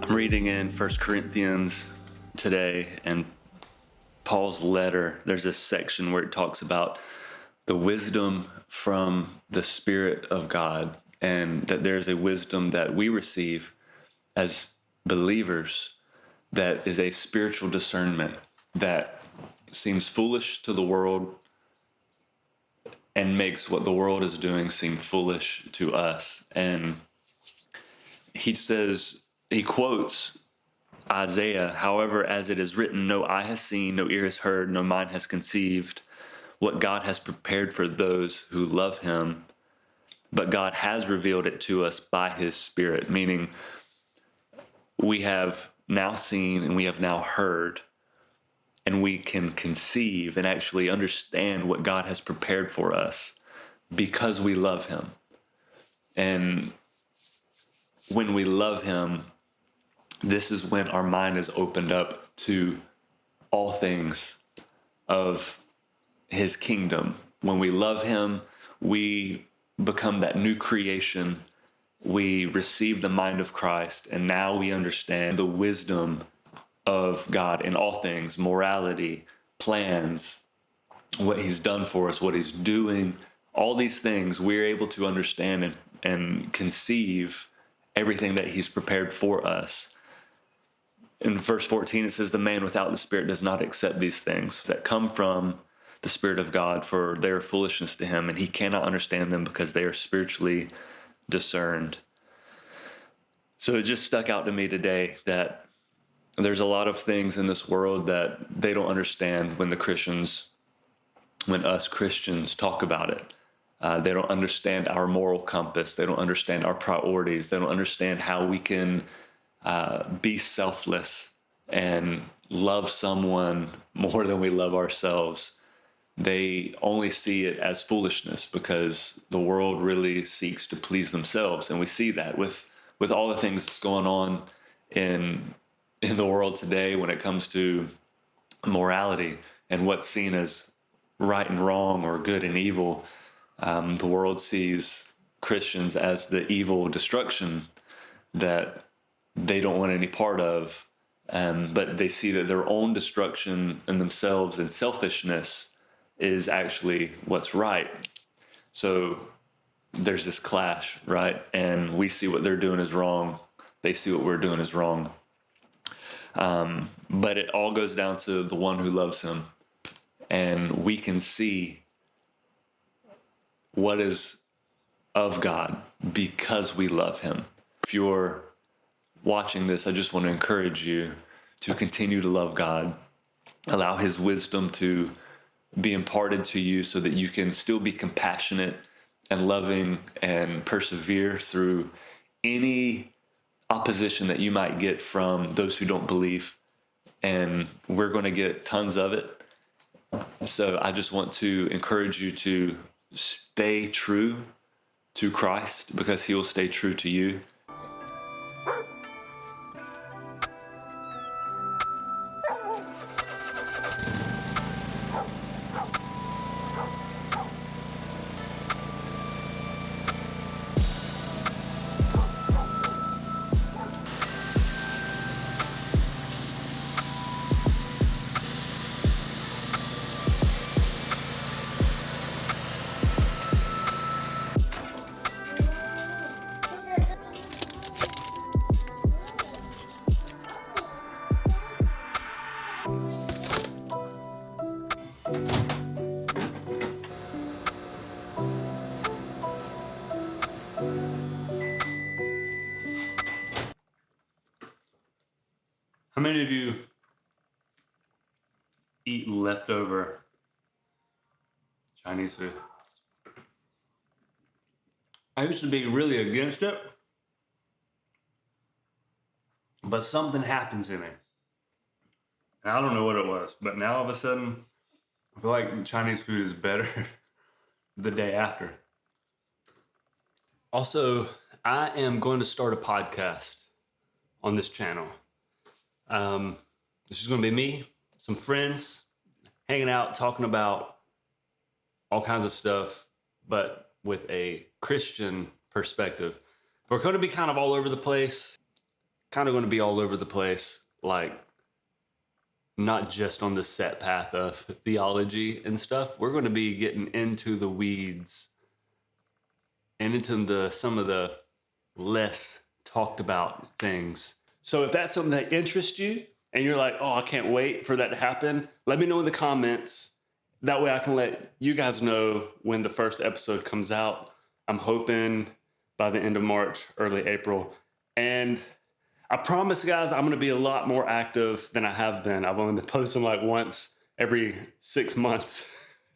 I'm reading in 1 Corinthians today, and Paul's letter, there's this section where it talks about the wisdom from the Spirit of God, and that there's a wisdom that we receive as believers that is a spiritual discernment that seems foolish to the world and makes what the world is doing seem foolish to us. And he quotes Isaiah, however, as it is written, no eye has seen, no ear has heard, no mind has conceived what God has prepared for those who love him. But God has revealed it to us by his Spirit, meaning we have now seen and we have now heard, and we can conceive and actually understand what God has prepared for us because we love him. And when we love him, this is when our mind is opened up to all things of his kingdom. When we love him, we become that new creation. We receive the mind of Christ, and now we understand the wisdom of God in all things, morality, plans, what he's done for us, what he's doing, all these things we're able to understand and conceive everything that he's prepared for us. In verse 14, it says, the man without the Spirit does not accept these things that come from the Spirit of God, for they are foolishness to him, and he cannot understand them because they are spiritually discerned. So it just stuck out to me today that there's a lot of things in this world that they don't understand when us Christians talk about it. They don't understand our moral compass. They don't understand our priorities. They don't understand how we can be selfless and love someone more than we love ourselves. They only see it as foolishness because the world really seeks to please themselves. And we see that with all the things that's going on in the world today when it comes to morality and what's seen as right and wrong or good and evil. The world sees Christians as the evil destruction that they don't want any part of, but they see that their own destruction in themselves and selfishness is actually what's right. So there's this clash, right? And we see what they're doing is wrong. They see what we're doing is wrong. But it all goes down to the one who loves him. And we can see what is of God because we love him. If you're watching this, I just want to encourage you to continue to love God. Allow his wisdom to be imparted to you so that you can still be compassionate and loving and persevere through any opposition that you might get from those who don't believe. And we're going to get tons of it. So I just want to encourage you to stay true to Christ because he will stay true to you. How many of you eat leftover Chinese food? I used to be really against it, but something happened to me. And I don't know what it was, but now all of a sudden, I feel like Chinese food is better the day after. Also, I am going to start a podcast on this channel. This is going to be me, some friends, hanging out, talking about all kinds of stuff, but with a Christian perspective. We're going to be kind of all over the place, kind of going to be all over the place, like not just on the set path of theology and stuff. We're going to be getting into the weeds and into some of the less talked about things. So if that's something that interests you and you're like, oh, I can't wait for that to happen, let me know in the comments. That way I can let you guys know when the first episode comes out. I'm hoping by the end of March, early April. And I promise, guys, I'm going to be a lot more active than I have been. I've only been posting like once every 6 months.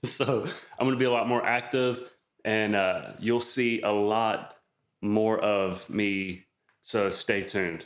So I'm going to be a lot more active, and you'll see a lot more of me. So stay tuned.